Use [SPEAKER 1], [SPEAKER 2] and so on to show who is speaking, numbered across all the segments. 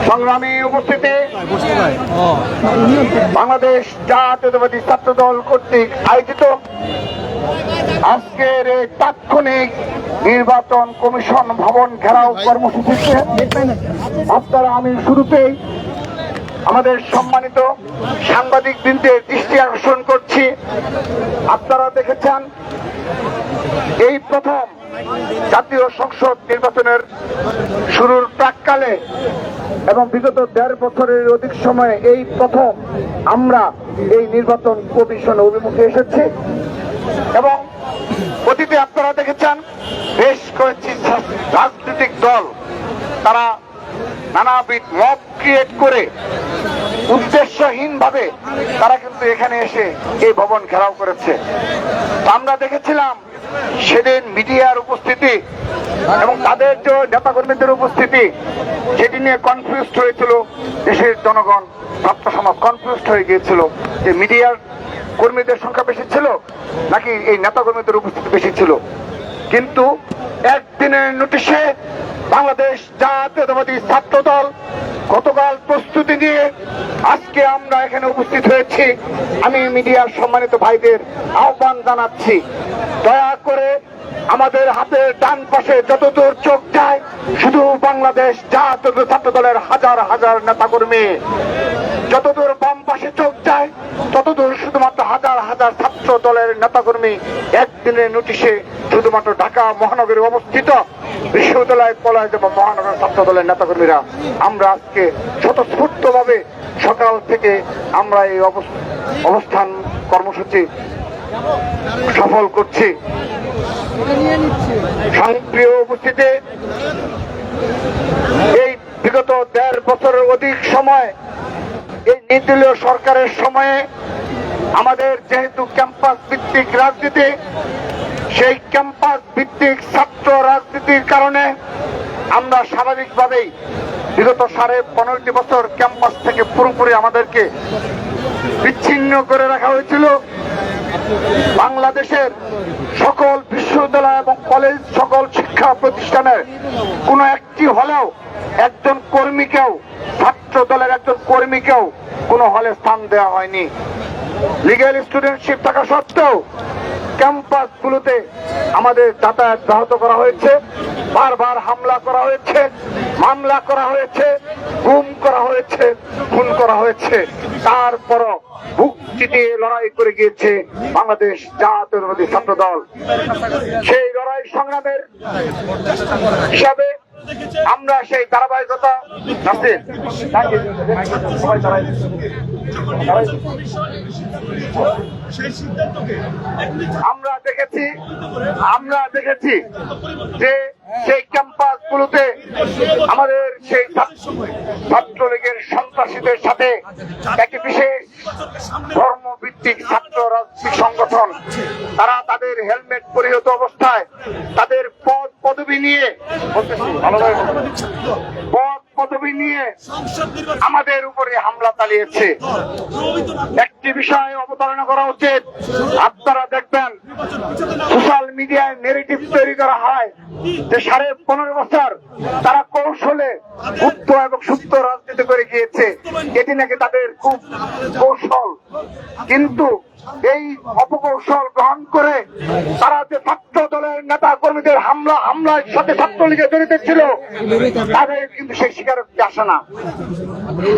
[SPEAKER 1] সংগ্রামী উপস্থিতি, বাংলাদেশ জাতীয়তাবাদী ছাত্র দল কর্তৃক আয়োজিত আজকের এই তাৎক্ষণিক নির্বাচন কমিশন ভবন ঘেরাও কর্মসূচিতে আপনারা আমি শুরুতেই আমাদের সম্মানিত সাংবাদিক বৃন্দের দৃষ্টি আকর্ষণ করছি। আপনারা দেখেছেন এই প্রথম জাতীয় সংসদ নির্বাচনের শুরুর প্রাককালে এবং বিগত ১.৫ বছরের অধিক সময়ে এই প্রথম আমরা এই নির্বাচন কমিশন অভিমুখে এসেছি এবং অতীতে আপনারা দেখেছেন বেশ কয়েকটি রাজনৈতিক দল তারা নানাবিধ মব ক্রিয়েট করে উদ্দেশ্যহীনভাবে তারা কিন্তু এখানে এসে এই ভবন ঘেরাও করেছে। আমরা দেখেছিলাম সেদিন মিডিয়ার উপস্থিতি এবং তাদের যে নেতাকর্মীদের উপস্থিতি সেটি নিয়ে কনফিউজড হয়েছিল দেশের জনগণ, ছাত্র সমাজ কনফিউজড হয়ে গিয়েছিল যে মিডিয়ার কর্মীদের সংখ্যা বেশি ছিল নাকি এই নেতাকর্মীদের উপস্থিতি বেশি ছিল। কিন্তু একদিনের নোটিশে বাংলাদেশ জাতীয়তাবাদী ছাত্র দল গতকাল প্রস্তুতি নিয়ে আজকে আমরা এখানে উপস্থিত হয়েছি। আমি মিডিয়ার সম্মানিত ভাইদের আহ্বান জানাচ্ছি, দয়া করে আমাদের হাতের ডান পাশে যতদূর চোখ যায় শুধু বাংলাদেশ জাতীয় ছাত্র দলের হাজার হাজার নেতাকর্মী, যতদূর বাম পাশে চোখ যায় ততদূর শুধুমাত্র হাজার হাজার ছাত্র দলের নেতাকর্মী। একদিনের নোটিশে শুধুমাত্র ঢাকা মহানগরে অবস্থিত বিশ্ববিদ্যালয় কলেজ এবং মহানগর ছাত্র দলের নেতাকর্মীরা আমরা আজকে স্বতঃস্ফূর্তভাবে সকাল থেকে আমরা এই অবস্থান কর্মসূচি সফল করছি। প্রিয় উপস্থিতি, এই বিগত ১.৫ বছরের অধিক সময় এই নির্দলীয় সরকারের সময়ে আমাদের যেহেতু ক্যাম্পাস ভিত্তিক রাজনীতি, সেই ক্যাম্পাস ভিত্তিক ছাত্র রাজনীতির কারণে আমরা স্বাভাবিকভাবেই বিগত 15.5 বছর ক্যাম্পাস থেকে পুরোপুরি আমাদেরকে বিচ্ছিন্ন করে রাখা হয়েছিল। বাংলাদেশের সকল বিশ্ববিদ্যালয় এবং কলেজ, সকল শিক্ষা প্রতিষ্ঠানের কোনো একটি হলেও একজন কর্মীকেও, ছাত্র দলের একজন কর্মীকেও কোনো হলে স্থান দেওয়া হয়নি। লিগ্যাল স্টুডেন্টশিপ থাকা সত্ত্বেও ক্যাম্পাসগুলোতে আমাদের যাতায়াত ব্যাহত করা হয়েছে, বারবার হামলা করা হয়েছে, মামলা করা হয়েছে, গুম করা হয়েছে, খুন করা হয়েছে। তারপরও বুক চিতিয়ে লড়াই করে গিয়েছে বাংলাদেশ জাতীয়তাবাদী ছাত্র দল। সেই লড়াই সংগ্রামের হিসাবে আমরা সেই ধারাবাহিকতা আমরা দেখেছি যে সেই ক্যাম্পাসগুলোতে আমাদের সেই ছাত্রলীগের সন্ত্রাসীদের সাথে একটি বিশেষ ধর্মভিত্তিক ছাত্র রাজনৈতিক সংগঠন, তারা তাদের হেলমেট পরিহিত অবস্থায় তাদের পদ পদবি নিয়ে আমাদের উপরে হামলা চালিয়েছে। একটি বিষয় অবতারণা করা উচিত, আপনারা দেখবেন সোশ্যাল মিডিয়ায় নেগেটিভ তৈরি করা হয় যে 15.5 বছর তারা কৌশলে গুপ্ত এবং সুপ্ত রাজনীতি করে গিয়েছে, এটি নাকি তাদের খুব কৌশল। কিন্তু এই অপকৌশল গ্রহণ করে তারা যে ছাত্র দলের নেতা কর্মীদের হামলার সাথে ছাত্রলীগে জড়িত ছিল তাদের কিন্তু সেই স্বীকারোক্তি আসে না।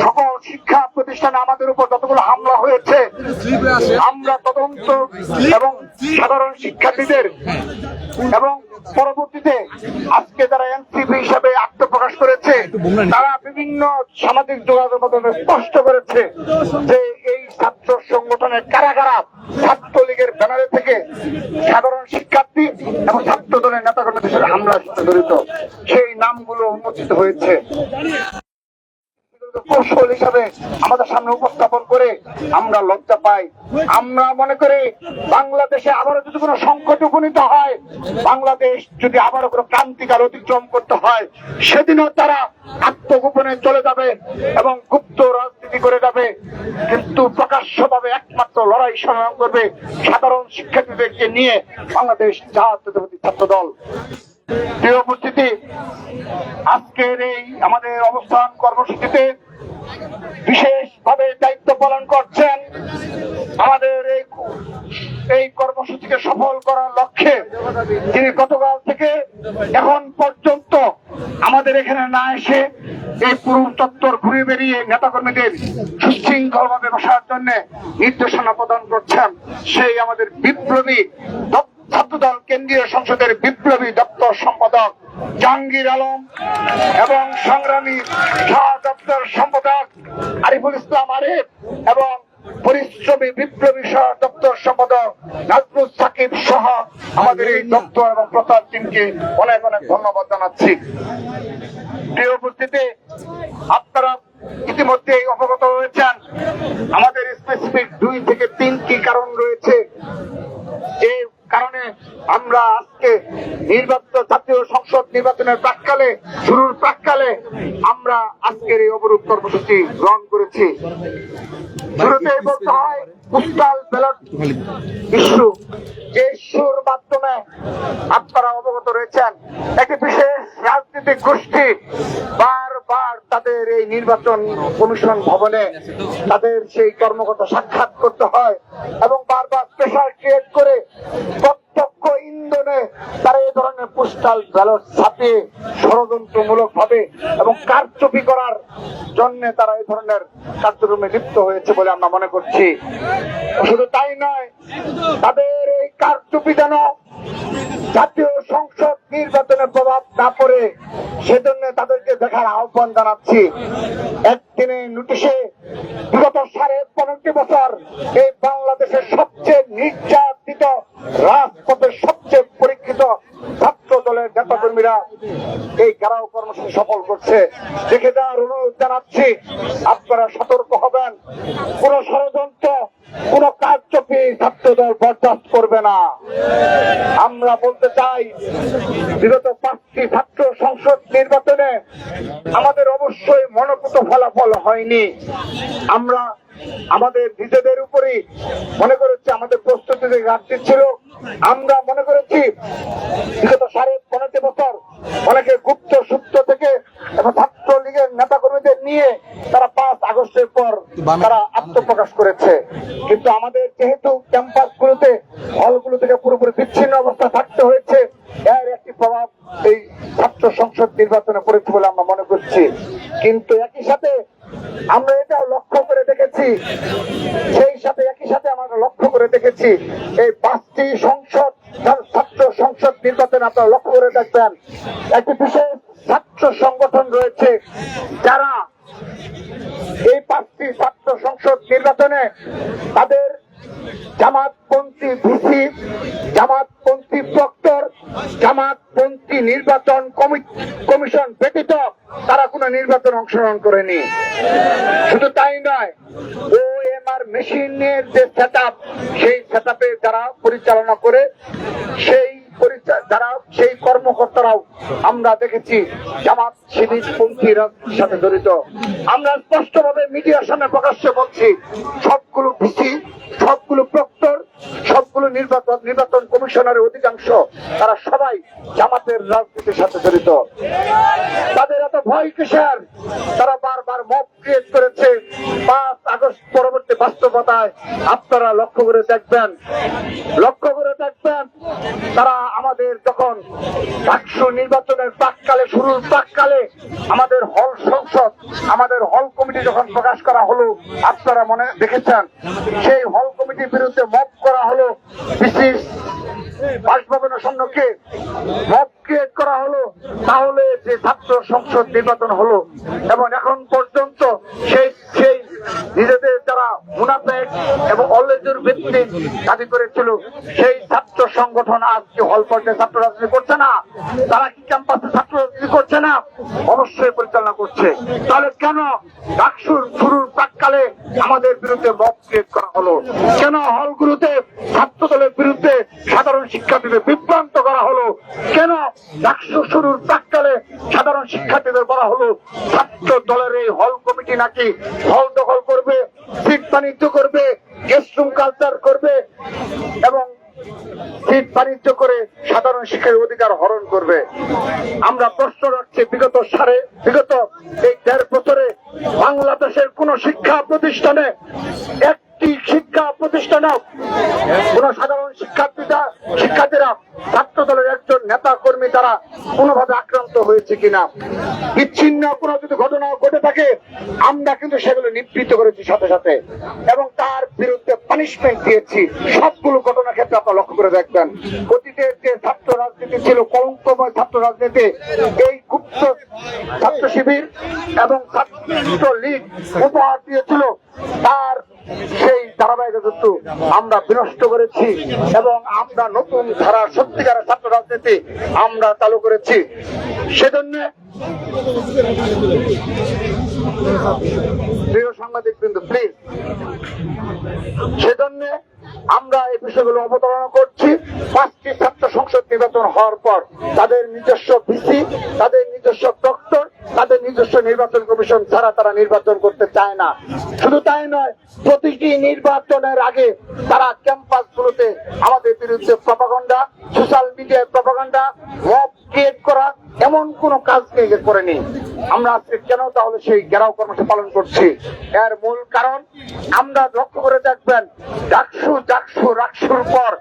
[SPEAKER 1] সকল শিক্ষা প্রতিষ্ঠানে আমাদের উপর যতগুলো হামলা হয়েছে আমরা তদন্ত এবং সাধারণ শিক্ষার্থীদের এবং পরবর্তীতে আজকে যারা এনসিপি হিসাবে আত্মপ্রকাশ করেছে তারা বিভিন্ন সামাজিক যোগাযোগ মাধ্যমে স্পষ্ট করেছে যে এই ছাত্র সংগঠনের কারা কারা ছাত্রলীগের ব্যানারে থেকে সাধারণ শিক্ষার্থী এবং ছাত্র দলের নেতাকর্মীদের হামলার সাথে জড়িত সেই নামগুলো উন্মোচিত হয়েছে। কৌশল হিসাবে আমাদের সামনে উপস্থাপন করে আমরা লজ্জা পাই। আমরা মনে করি বাংলাদেশে আবারও যদি কোনো সংকট উপনীত হয়, বাংলাদেশ যদি আবারও কোনো ক্রান্তিকাল অতিক্রম করতে হয়, সেদিনও তারা আত্মগোপনে চলে যাবে এবং গুপ্ত রাজনীতি করে যাবে, কিন্তু প্রকাশ্যভাবে একমাত্র লড়াই সংগ্রাম করবে সাধারণ শিক্ষার্থীদেরকে নিয়ে বাংলাদেশ জাতীয়তাবাদী ছাত্র দল। প্রিয় উপস্থিতি, আজকের এই আমাদের অবস্থান কর্মসূচিতে বিশেষভাবে দায়িত্ব পালন করছেন আমাদের এই কর্মসূচিকে সফল করার লক্ষ্যে তিনি গতকাল থেকে এখন পর্যন্ত আমাদের এখানে না এসে এই পুরো চত্বর ঘুরে বেরিয়ে নেতাকর্মীদের সুশৃঙ্খলভাবে বসার জন্য নির্দেশনা প্রদান করছেন সেই আমাদের বিপ্লবী ছাত্রদল কেন্দ্রীয় সংসদের বিপ্লবী দপ্তর সম্পাদক জাহাঙ্গীর আলম এবং সংগ্রামী সহ দপ্তর সম্পাদক আরিফুল ইসলাম আরিফ এবং পরিশ্রমী বিপ্লবী সহ দপ্তর সম্পাদক নাজমুল সাকিব সহ আমাদের এই দপ্তর এবং প্রচার টিমকে অনেক অনেক ধন্যবাদ জানাচ্ছি। প্রিয় উপস্থিতি, আপনারা ইতিমধ্যেই অবগত হয়েছেন আমাদের স্পেসিফিক 2 থেকে 3টি কারণ রয়েছে। এই কারণে আমরা আজকে জাতীয় সংসদ নির্বাচনের প্রাক্কালে শুরুর প্রাক্কালে আমরা আজকের এই অবরোধ কর্মসূচি গ্রহণ করেছি। শুরুতেই বলতে হয় পোস্টাল ব্যালট ইস্যু, যে ইস্যুর মাধ্যমে আপনারা অবগত রয়েছেন একটি বিশেষ রাজনৈতিক গোষ্ঠী বারবার তাদের এই নির্বাচন কমিশন ভবনে তাদের সেই কর্মকর্তা সাক্ষাৎ করতে হয় এবং বারবার প্রেসার ক্রিয়েট করে প্রত্যক্ষ ইন্ধনে তারা এই ধরনের পোস্টাল ব্যালট ছাপিয়ে ষড়যন্ত্রমূলক ভাবে এবং কারচুপি করার জন্য তারা এই ধরনের কার্যক্রমে লিপ্ত হয়েছে বলে আমরা মনে করছি। শুধু তাই নয়, তাদের এই কারচুপি যেন জাতীয় সংসদ নির্বাচনে প্রভাব না পড়ে সেজন্য তাদেরকে দেখার আহ্বান জানাচ্ছি। একদিনে নোটিশে বিগত 15.5 বছর এই বাংলাদেশের সবচেয়ে নির্যাতিত রাজপথের সবচেয়ে পরীক্ষিত ছাত্র দলের নেতাকর্মীরা এই ঘেরাও কর্মসূচি সফল করছে। দেখে যাওয়ার অনুরোধ জানাচ্ছি, আপনারা সতর্ক হবেন। কোন ষড়যন্ত্র, কোন কারচুপি ছাত্র দল বরদাস্ত করবে না। আমরা বলতে চাই, বিগত 5টি ছাত্র সংসদ নির্বাচনে আমাদের অবশ্যই মনোপুত ফলাফল হয়নি। আমরা আমাদের নিজেদের উপরই মনে করেছি আমাদের প্রস্তুতিতে ঘাটতি ছিল। আমরা মনে করেছি বিগত 15.5 বছর অনেকে গুপ্ত সূত্র থেকে এবং ছাত্রলীগের নেতাকর্মীদের নিয়ে তারা 5 আগস্টের পর তারা আত্মপ্রকাশ করেছে। কিন্তু আমাদের যেহেতু ক্যাম্পাসগুলোতে হলগুলো থেকে পুরোপুরি বিচ্ছিন্ন অবস্থা থাকতে হয়েছে, এর একটি প্রভাব এই ছাত্র সংসদ নির্বাচনে পড়েছে বলে আমরা মনে করছি। কিন্তু একই সাথে আমরা এটাও লক্ষ্য করে দেখেছি, একই সাথে আমরা লক্ষ্য করে দেখেছি এই 5টি সংসদ ছাত্র সংসদ নির্বাচনে আপনারা লক্ষ্য করে দেখবেন একটি বিশেষ ছাত্র সংগঠন রয়েছে যারা এই 5টি ছাত্র সংসদ নির্বাচনে তাদের জামাতপন্থী ভিসি, জামাতপন্থী প্রক্টর, জামাতপন্থী নির্বাচন কমিশন ব্যতীত তারা কোন নির্বাচন অংশগ্রহণ করেনি। শুধু তাই নয়, ওএমআর মেশিনের যে সেটআপ, সেই সেটআপে যারা পরিচালনা করে সেই কর্মকর্তারাও আমরা দেখেছি জামাত শিবিরপন্থী রাজনীতির সাথে জড়িত। আমরা স্পষ্টভাবে মিডিয়ার সামনে প্রকাশ্যে বলছি, সবগুলো ভিসি, সবগুলো প্রক্টর, সবগুলো নির্বাচন কমিশনারের অধিকাংশ তারা সবাই জামাতের রাজনীতির সাথে জড়িত। তাদের এত ভয় কিসের? তারা বারবার মব ক্রিয়েট করেছে। 5 আগস্ট পরবর্তী বাস্তবতায় আপনারা লক্ষ্য করে দেখবেন তারা আমাদের যখন ডাকসু নির্বাচনের প্রাক্কালে, শুরুর প্রাক্কালে আমাদের হল কমিটি যখন প্রকাশ করা হলো, আপনারা মনে দেখেছেন সেই হল কমিটির বিরুদ্ধে মব করা হলো, বিশেষ বাসভবনের সম্মুখে মব ক্রিয়েট করা হলো। তাহলে যে ছাত্র সংসদ নির্বাচন হলো এবং এখন পর্যন্ত সেই নিজেদের যারা মুনাফেক এবং অলেজুর ভিত্তিক দাবি করেছিল সেই ছাত্র সংগঠন আজকে হল পর্যায়ে ছাত্র রাজনীতি করছে না, তারা কি ক্যাম্পাসে ছাত্র রাজনীতি করছে না? অবশ্যই পরিচালনা করছে। তাহলে কেন ডাকসুর শুরুর প্রাক্কালে আমাদের বিরুদ্ধে মব ক্রিয়েট করা হলো? কেন হলগুলোতে ছাত্র দলের বিরুদ্ধে সাধারণ শিক্ষার্থীদের বিভ্রান্ত করা হলো? কেন ডাকসু শুরুর প্রাক্কালে সাধারণ শিক্ষার্থীদের বলা হলো ছাত্র দলের এই হল কমিটি নাকি হল দখল করবে, সিট বাণিজ্য করবে, গেস্ট রুম কালচার করবে এবং সিট বাণিজ্য করে সাধারণ শিক্ষার অধিকার হরণ করবে। আমরা প্রশ্ন রাখছি, বিগত এই 1.5 বছরে বাংলাদেশের কোন শিক্ষা প্রতিষ্ঠানে একটি শিক্ষা প্রতিষ্ঠানে কোন সাধারণ শিক্ষার্থীরা ছাত্র দলের একজন নেতা কর্মী তারা কোনোভাবে আক্রান্ত হয়েছে কিনা, বিচ্ছিন্ন কোনো যদি ঘটনা ঘটে থাকে আমরা কিন্তু সেগুলো নিবৃত্ত করেছি সাথে সাথে, এবং তার বিরুদ্ধে পানিশমেন্ট দিয়েছি। সবগুলো ঘটনা ক্ষেত্রে আপনারা লক্ষ্য করে দেখবেন, অতীতের যে ছাত্র রাজনীতি ছিল, কলঙ্কময় ছাত্র রাজনীতি, এই গুপ্ত ছাত্র শিবির এবং ছাত্র লীগ উপহার দিয়েছিল, তার সেই ধারাবাহিকতা আমরা বিনষ্ট করেছি এবং আমরা নতুন ধারা সত্যিকারের ছাত্র রাজনীতি আমরা চালু করেছি। সেজন্য প্রিয় সাংবাদিক বৃন্দ, প্লিজ, সেজন্য আমরা এই বিষয়গুলো অবতারণা করছি। 5টি ছাত্র সংসদ নির্বাচন হওয়ার পর তাদের নিজস্ব ভিসি, তাদের নিজস্ব প্রক্টর, তাদের নিজস্ব নির্বাচন কমিশন ছাড়া তারা নির্বাচন করতে চায় না। শুধু তাই নয়, প্রতিটি নির্বাচনের আগে তারা ক্যাম্পাসগুলোতে আমাদের বিরুদ্ধে প্রপাগান্ডা, সোশ্যাল মিডিয়ায় প্রপাগান্ডা, মব ক্রিয়েট করা, এমন কোন কাজ করেনি। আমরা আজকে কেন তাহলে সেই ঘেরাও কর্মসূচি পালন করছি? এর মূল কারণ আমরা লক্ষ্য করে দেখবেন, রাকসুর পর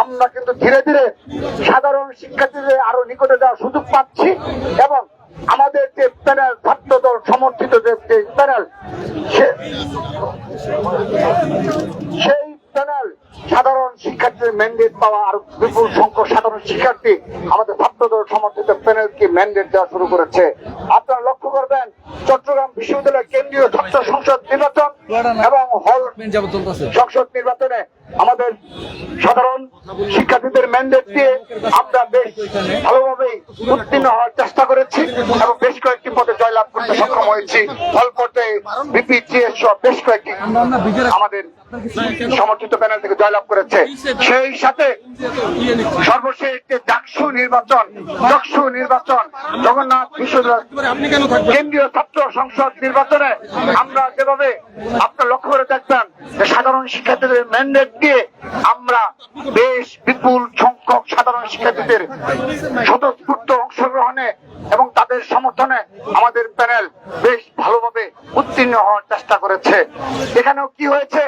[SPEAKER 1] আমরা কিন্তু ধীরে ধীরে সাধারণ শিক্ষার্থীদের আরো নিকটে যাওয়ার সুযোগ পাচ্ছি, এবং আমাদের যে প্যানেল, ছাত্র দল সমর্থিত যে প্যানেল, সেই প্যানেল সাধারণ শিক্ষার্থীদের ম্যান্ডেট পাওয়া আর বিপুল সংখ্যক সাধারণ শিক্ষার্থী আমাদের ছাত্র দল সমর্থিত প্যানেলকে ম্যান্ডেট দেওয়া শুরু করেছে। আপনারা লক্ষ্য করবেন, চট্টগ্রাম বিশ্ববিদ্যালয় কেন্দ্রীয় ছাত্র সংসদ নির্বাচন এবং হল সংসদ নির্বাচনে আমাদের সাধারণ শিক্ষার্থীদের ম্যান্ডেট দিয়ে আমরা বেশ ভালোভাবেই উত্তীর্ণ হওয়ার চেষ্টা করেছি এবং বেশ কয়েকটি পদে জয়লাভ করতে সক্ষম হয়েছি। ফল পর্যায়ে বিপিজিএস সহ বেশ কয়েকটি আমাদের সমর্থিত প্যানেল থেকে জয়লাভ করেছে। সেই সাথে সর্বশেষ যে ডাকসু নির্বাচন, জগন্নাথ বিশ্ববিদ্যালয় কেন্দ্রীয় ছাত্র সংসদ নির্বাচনে আমরা যেভাবে আপনারা লক্ষ্য করে দেখবেন যে সাধারণ শিক্ষার্থীদের ম্যান্ডেট দিয়ে আমরা বেশ বিপুল সংখ্যক সাধারণ শিক্ষার্থীদের স্বতঃস্ফূর্ত অংশগ্রহণে এবং তাদের সমর্থনে আমাদের প্যানেল বেশ ভালোভাবে উত্তীর্ণ হওয়ার চেষ্টা করেছে। এখানেও কি হয়েছে,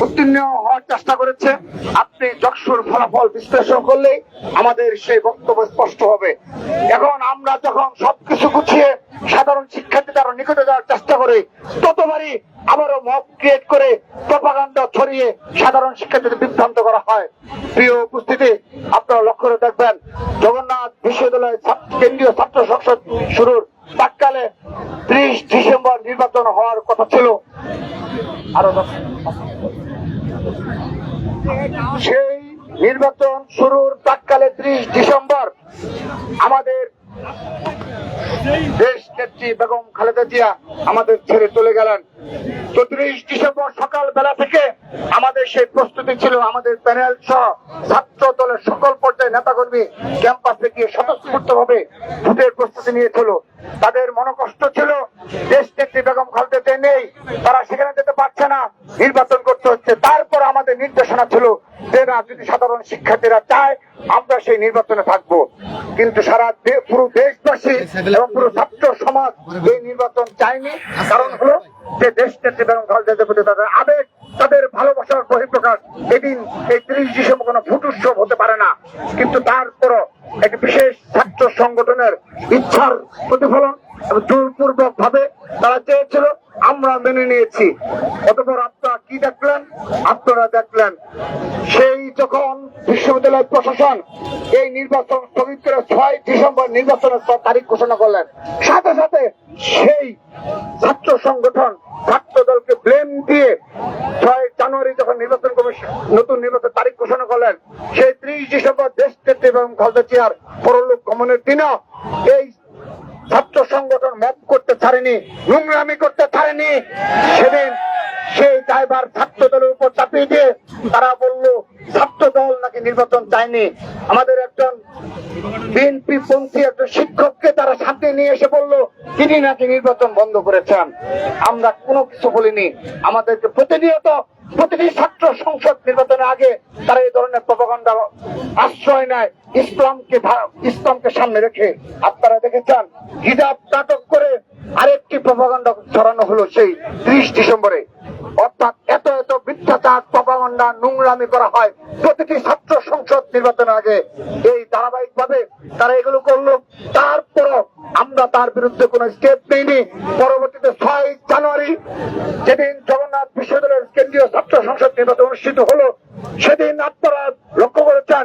[SPEAKER 1] উত্তীর্ণ হওয়ার চেষ্টা করেছে। আপনি যকসুর ফলাফল বিশ্লেষণ করলে আমাদের সেই বক্তব্য স্পষ্ট হবে। এখন আমরা যখন সবকিছু গুছিয়ে সাধারণ শিক্ষার্থীদের নিকটে যাওয়ার চেষ্টা করি, ততবারই আবারও মব ক্রিয়েট করে প্রপাগান্ডা ছড়িয়ে সাধারণ শিক্ষার্থীদের বিভ্রান্ত করা হয়। প্রিয় উপস্থিতি, আপনারা লক্ষ্য করে দেখবেন, জগন্নাথ বিশ্ববিদ্যালয় কেন্দ্রীয় ছাত্র সংসদ শুরুর প্রাক্কালে 30 ডিসেম্বর নির্বাচন হওয়ার কথা ছিল। সেই নির্বাচন শুরুর প্রাক্কালে 30 ডিসেম্বর আমাদের দেশ নেত্রী বেগম খালেদা জিয়া আমাদের ছেড়ে চলে গেলেন। 30 ডিসেম্বর সকাল বেলা থেকে আমাদের সেই প্রস্তুতি ছিল, আমাদের প্যানেল সহ ছাত্র দলের সকল পর্যায়ে নেতাকর্মী ক্যাম্পাসে গিয়ে স্বতঃস্ফূর্ত ভাবে ভোটের প্রস্তুতি নিয়েছিল। তাদের মনোকষ্ট ছিল, দেশ নেত্রী বেগম খালেদা জিয়া নেই, তারা সেখানে যেতে পারছে না, নির্বাচন করতে হচ্ছে। তারপর আমাদের নির্দেশনা ছিল যে না, যদি সাধারণ শিক্ষার্থীরা চায় আমরা সেই নির্বাচনে থাকবো। কিন্তু পুরো দেশবাসী এবং পুরো ছাত্র সমাজ এই নির্বাচন চায়নি। কারণ হলো যে দেশ নেত্রী বেগম খালেদা জিয়ার প্রতি তাদের আবেগ, তাদের ভালোবাসার বহিঃপ্রকাশ এদিন এই 30 ডিসেম্বর কোনো ভোট উৎসব হতে পারে না। কিন্তু তারপরও একটি বিশেষ ছাত্র সংগঠনের ইচ্ছার প্রতিফলন এবং জোরপূর্বক ভাবে তারা চেয়েছিল, আমরা মেনে নিয়েছি। অতঃপর আপনারা কি দেখলেন? আপনারা দেখলেন সেই যখন বিশ্ববিদ্যালয় প্রশাসন এই নির্বাচন স্থগিত করে 6 ডিসেম্বর নির্বাচনের তারিখ ঘোষণা করলেন, সাথে সাথে সেই ছাত্র সংগঠন ছাত্র দলকে ব্লেম দিয়ে 6 জানুয়ারি যখন নির্বাচন কমিশন নতুন নির্বাচন তারিখ ঘোষণা করলেন, সেই 30 ডিসেম্বর দেশ নেত্রী এবং খালেদা জিয়ার পরলোক গমনের দিনও এই ছাত্র সংগঠন মব করতে ছাড়েনি, নোংরামি করতে ছাড়েনি। সেদিন সেই দায়ভার ছাত্র দলের উপর চাপিয়ে দিয়ে তারা বলল ছাত্র দল নাকি নির্বাচন চায়নি। আমাদের একজন বিএনপি পন্থী একজন শিক্ষককে তারা সাথে নিয়ে এসে বললো তিনি নাকি নির্বাচন বন্ধ করেছেন। আমরা কোনো কিছু বলিনি। আমাদেরকে প্রতিটি ছাত্র সংসদ নির্বাচনের আগে তারা এই ধরনের প্রপাগান্ডা আশ্রয় নেয় ইসলামকে সামনে রেখে। আপনারা দেখেছেন হিজাব নাটক করে আরেকটি প্রপাগান্ডা ছড়ানো হলো সেই 30 ডিসেম্বরে। অর্থাৎ এত মিথ্যাচার প্রপাগান্ডা নোংরামি করা হয় প্রতিটি ছাত্র সংসদ নির্বাচনের আগে। এই ধারাবাহিক ভাবে তারা এগুলো করলো। তারপরও আমরা তার বিরুদ্ধে কোনো স্টেপ নেইনি। পরবর্তীতে 6 জানুয়ারি যেদিন জগন্নাথ বিশ্ববিদ্যালয়ের কেন্দ্রীয় ছাত্র সংসদ নির্বাচন অনুষ্ঠিত হলো, সেদিন আপনারা লক্ষ্য করেছেন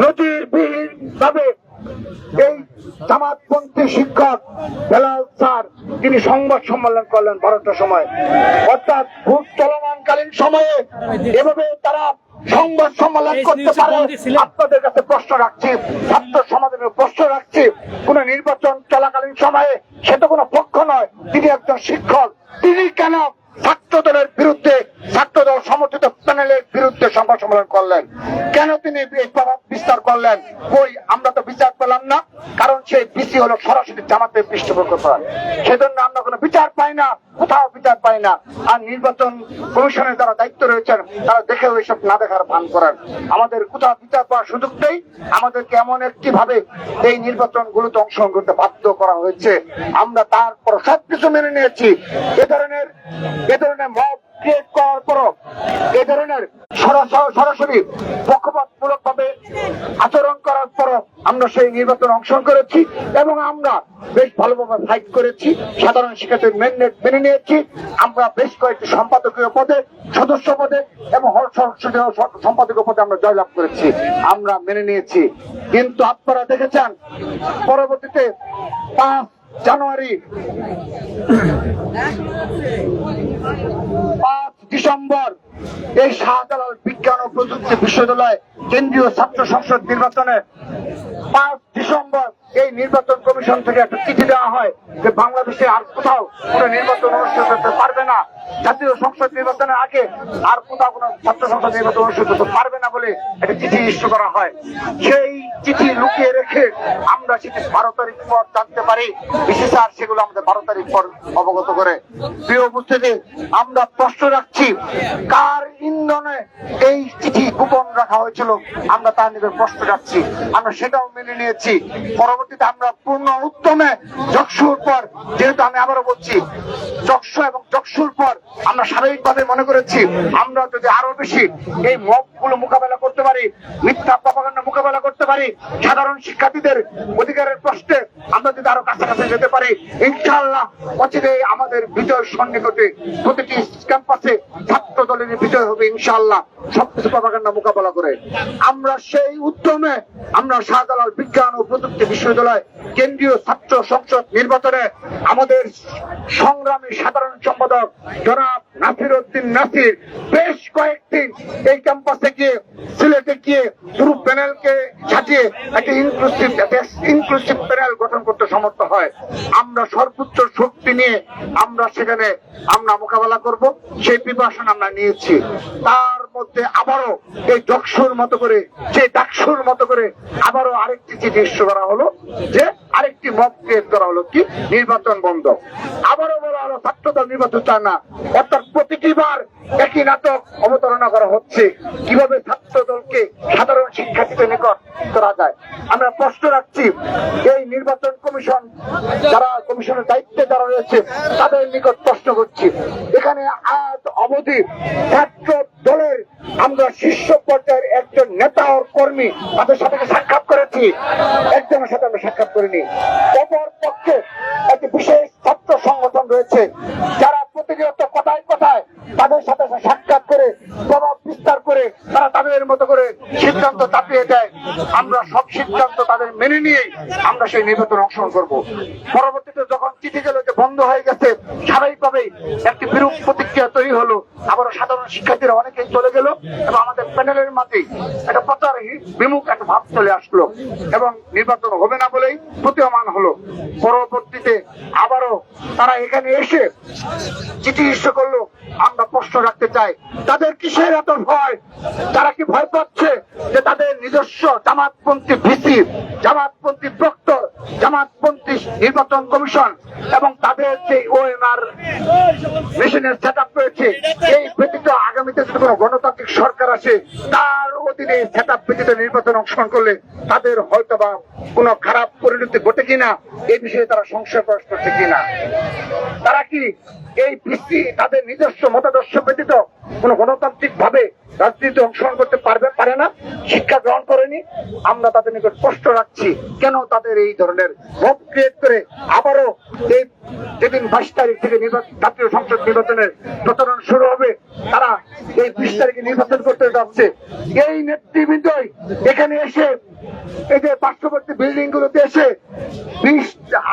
[SPEAKER 1] নজিরবিহীন ভাবে এই জামাতপন্থী শিক্ষক বেলাল স্যার তিনি সংবাদ সম্মেলন করলেন 12টার সময়। অর্থাৎ ভোট চলমানকালীন সময়ে এভাবে তারা সংবাদ সম্মেলন করতে পারে। আপনাদের কাছে প্রশ্ন রাখছি, ছাত্র সমাজের প্রশ্ন রাখছি, কোন নির্বাচন চলাকালীন সময়ে সে তো কোনো পক্ষ নয়, তিনি একজন শিক্ষক, তিনি কেন ছাত্র দলের বিরুদ্ধে ছাত্র দল সমর্থিত প্যানেলের বিরুদ্ধে সংবাদ সম্মেলন করলেন? কেন তিনি এই প্রভাব বিস্তার করলেন? কই আমরা তো বিচার পেলাম না, কারণ সেই পিসি হলো সরাসরি জামাতের পৃষ্ঠপোষকতা। সেজন্য আমরা কোনো বিচার পাই না, কোথাও বিচার পাই না। আর নির্বাচন কমিশনের যারা দায়িত্ব রয়েছেন তারা দেখেও এইসব না দেখার ভান করেন। আমাদের কোথাও বিচার পাওয়ার সুযোগ নেই। আমাদেরকে এমন একটি ভাবে এই নির্বাচন গুলোতে অংশগ্রহণ করতে বাধ্য করা হয়েছে। আমরা তারপর সবকিছু মেনে নিয়েছি। এ ধরনের মব ক্রিয়েট করার পরও, এ ধরনের সরাসরি পক্ষপাতমূলক ভাবে আচরণ করার পরও আমরা সেই নির্বাচনে অংশগ্রহণ করেছি এবং আমরা বেশ ভালোভাবে ফাইট করেছি। সাধারণ শিক্ষার্থীর ম্যান্ডেট মেনে নিয়েছি। আমরা বেশ কয়েকটি সম্পাদকীয় পদে, সদস্য পদে এবং সম্পাদকীয় পদে আমরা জয়লাভ করেছি, আমরা মেনে নিয়েছি। কিন্তু আপনারা দেখেছেন পরবর্তীতে 5 জানুয়ারি 5 ডিসেম্বর এই শাহজালাল বিজ্ঞান ও প্রযুক্তি বিশ্ববিদ্যালয় কেন্দ্রীয় ছাত্র সংসদ নির্বাচনে 5 ডিসেম্বর এই নির্বাচন কমিশন থেকে একটা চিঠি দেওয়া হয় যে বাংলাদেশে আর কোথাও কোনো নির্বাচন অনুষ্ঠিত হতে পারবে না, জাতীয় সংসদ নির্বাচনের আগে আর কোথাও কোনো ছাত্র সংসদ নির্বাচন অনুষ্ঠিত হতে পারবে না বলে একটা চিঠি ইস্যু করা হয়। সেই চিঠি লুকিয়ে রেখে আমরা সেটি 12 তারিখ পর জানতে পারি। বিশেষার সেগুলো আমাদের 12 তারিখ পর অবগত করে। প্রিয় উপস্থিতি, আমরা প্রশ্ন রাখছি কার ইন্ধনে এই চিঠি গোপন রাখা হয়েছিল, আমরা তার নিজের প্রশ্ন রাখছি। আমরা সেটাও মেনে নিয়েছি। পরবর্তীতে আমরা পূর্ণ উদ্যমে জকসুর পর, যেহেতু আমি আবারও বলছি জকসু এবং জকসুর পর আমরা স্বাভাবিকভাবে মনে করেছি আমরা যদি আরো বেশি এই মবগুলো মোকাবেলা করতে পারি, মিথ্যা প্রপাগান্ডা মোকাবেলা করতে পারি, সাধারণ শিক্ষার্থীদের অধিকারের প্রশ্নে আমরা যদি আরো কাছাকাছি যেতে পারি, ইনশাআল্লাহ অচিরেই আমাদের বিজয় সন্নিকটে। প্রতিটি ক্যাম্পাসে ছাত্র দলের বিজয় হবে ইনশাআল্লাহ, সবকিছু প্রপাগান্ডা মোকাবেলা করে। আমরা সেই উদ্যমে আমরা শাহজালাল বিজ্ঞান ও প্রযুক্তি বিশ্ববিদ্যালয় কেন্দ্রীয় ছাত্র সংসদ নির্বাচনে আমাদের সংগ্রামী সাধারণ সম্পাদক জনাব নাসির উদ্দিন নাসির বেশ কয়েকদিন এই ক্যাম্পাসে গিয়ে, সিলেটে গিয়ে পুরো প্যানেলকে সাজিয়ে একটা ইনক্লুসিভ প্যানেল গঠন করতে সমর্থ হয়। আমরা সর্বোচ্চ শক্তি নিয়ে আমরা সেখানে মোকাবেলা করব, সেই প্রিপারেশন আমরা নিয়েছি। তার মধ্যে আবারও এই জকসুর মতো করে, সেই ডাকসুর মতো করে আবারও আরেকটি চিঠি ইস্যু করা হলো যে আরেকটি মব ক্রিয়েট করা হলো কি নির্বাচন বন্ধ। আবারও বলা হলো ছাত্রদল নির্বাচন চায় না। অর্থাৎ প্রতিটিবার একই নাটক অবতারণা করা হচ্ছে কিভাবে ছাত্র দলকে সাধারণ শিক্ষার্থীদের নিকট করা যায়। আমরা প্রশ্ন রাখছি এই নির্বাচন কমিশন, যারা কমিশনের দায়িত্বে যারা রয়েছে তাদের নিকট প্রশ্ন করছি, এখানে আজ অবধি ছাত্র দলের আমরা শীর্ষ পর্যায়ের একজন নেতা ও কর্মী তাদের সাথে সাক্ষাৎ করেছি, একজনের সাথে আমরা সাক্ষাৎ করিনি। অপর পক্ষে একটি বিশেষ ছাত্র সংগঠন রয়েছে যারা প্রতিনিয়ত কথায় কথায় তাদের সাথে সাক্ষাৎ করে প্রভাব বিস্তার করে তারা তাদের মতো করে সিদ্ধান্ত চাপিয়ে দেয়, আমরা সব সিদ্ধান্ত তাদের মেনে নিয়েই আমরা সেই নির্বাচনে অংশগ্রহণ করব। পরবর্তীতে যখন চিঠি গেল যে বন্ধ হয়ে গেছে, স্বাভাবিকভাবেই একটি বিরূপ প্রতিক্রিয়া তৈরি হলো। আবারও সাধারণ শিক্ষার্থীরা অনেকেই চলে গেল এবং আমাদের প্যানেলের মাঝে একটা প্রচার বিমুখ একটা ভাব চলে আসলো এবং নির্বাচন হবে না বলেই প্রতীয়মান হলো। পরবর্তীতে আবারও তারা এখানে এসে চিঠি ইস্যু করলো। আমরা প্রশ্ন রাখতে চাই, তাদের কিসের এত ভয়? তারা কি ভয় পাচ্ছে যে তাদের নিজস্ব জামাতপন্থী ভিসি, জামাতপন্থী প্রক্টর, জামাতপন্থী নির্বাচন কমিশন এবং তাদের যে ওএমআর মেশিনের সেট আপ রয়েছে, এই ব্যতীত আগামীতে যদি কোনো গণতান্ত্রিক সরকার আসে তার অধীনে সেট আপ ব্যতীত নির্বাচন অংশগ্রহণ করলে তাদের হয়তো বা কোনো খারাপ পরিণতি ঘটে কিনা এই বিষয়ে তারা সংশয় প্রকাশ করছে কিনা। তারা কি এই ভিত্তি তাদের নিজস্ব মতাদর্শ ব্যতীত কোন গণতান্ত্রিক ভাবে রাজনীতিতে অংশগ্রহণ করতে পারে না, শিক্ষা গ্রহণ করেনি? আমরা তাদের নিকট প্রশ্ন রাখছি, কেন তাদের এই ধরনের ভাব ক্রিয়েট করে আবারও এই যেদিন 22 তারিখ থেকে জাতীয় সংসদ নির্বাচনের প্রচারণ শুরু হবে, তারা এই 20 তারিখে নির্বাচন করতে যাচ্ছে। এই নেতৃবৃন্দই এখানে এসে এই যে পার্শ্ববর্তী বিল্ডিং গুলোতে এসে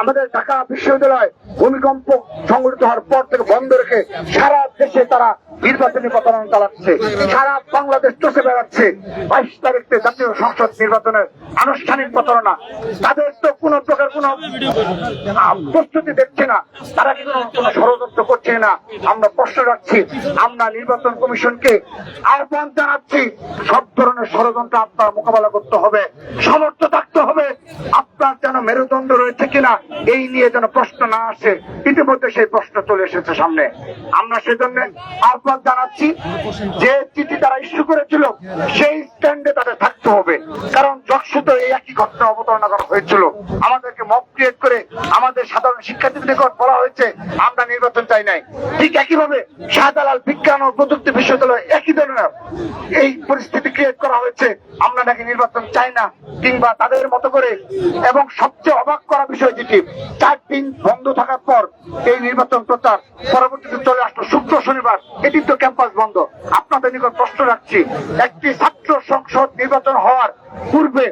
[SPEAKER 1] আমাদের ঢাকা বিশ্ববিদ্যালয় ভূমিকম্প সংঘটিত হওয়ার পর থেকে বন্ধ রেখে সারা দেশে তারা নির্বাচনী প্রচারণা চালাচ্ছে, সারা বাংলাদেশ চষে বেড়াচ্ছে 22 তারিখে জাতীয় সংসদ নির্বাচনের আনুষ্ঠানিক প্রচারণা। তাদের তো কোনো প্রকার কোনো প্রস্তুতি দেখছে না, তারা কি কোনো ষড়যন্ত্র করছে না? আমরা প্রশ্ন রাখছি, আমরা নির্বাচন কমিশনকে আহ্বান জানাচ্ছি, সব ধরনের ষড়যন্ত্র আপনার মোকাবেলা করতে হবে, সমর্থ থাকতে হবে। আপনার যেন মেরুদণ্ড রয়েছে কিনা এই নিয়ে যেন প্রশ্ন না আসে, ইতিমধ্যে সেই প্রশ্ন চলে এসেছে সামনে। আমরা সেজন্য আহ্বান জানাচ্ছি, যে চিঠি তারা ইস্যু করেছিল সেই স্ট্যান্ডে তাদের থাকতে হবে, কারণ যক্ষিত এই একই ঘটনা অবতারণা করা হয়েছিল। আমাদেরকে মব ক্রিয়েট করে আমাদের সাধারণ শিক্ষার্থীদের নিকট বলা হয়েছে আমরা নির্বাচন চাই নাই। ঠিক একইভাবে শাহজালাল বিজ্ঞান ও প্রযুক্তি বিশ্ববিদ্যালয় একই ধরনের এই পরিস্থিতি ক্রিয়েট করা হয়েছে, আমরা নাকি নির্বাচন চাই না, কিংবা তাদের মতো করে। এবং সবচেয়ে অবাক করা বিষয় যেটি, 4 দিন বন্ধ থাকার পর এই নির্বাচন প্রচার পরবর্তীতে চলে আসলো শুক্র শনিবার, এটি তো ক্যাম্পাস বন্ধ। আপনাদের নিকট প্রশ্ন রাখছি, একটি ছাত্র সংসদ নির্বাচন হওয়ার পূর্বে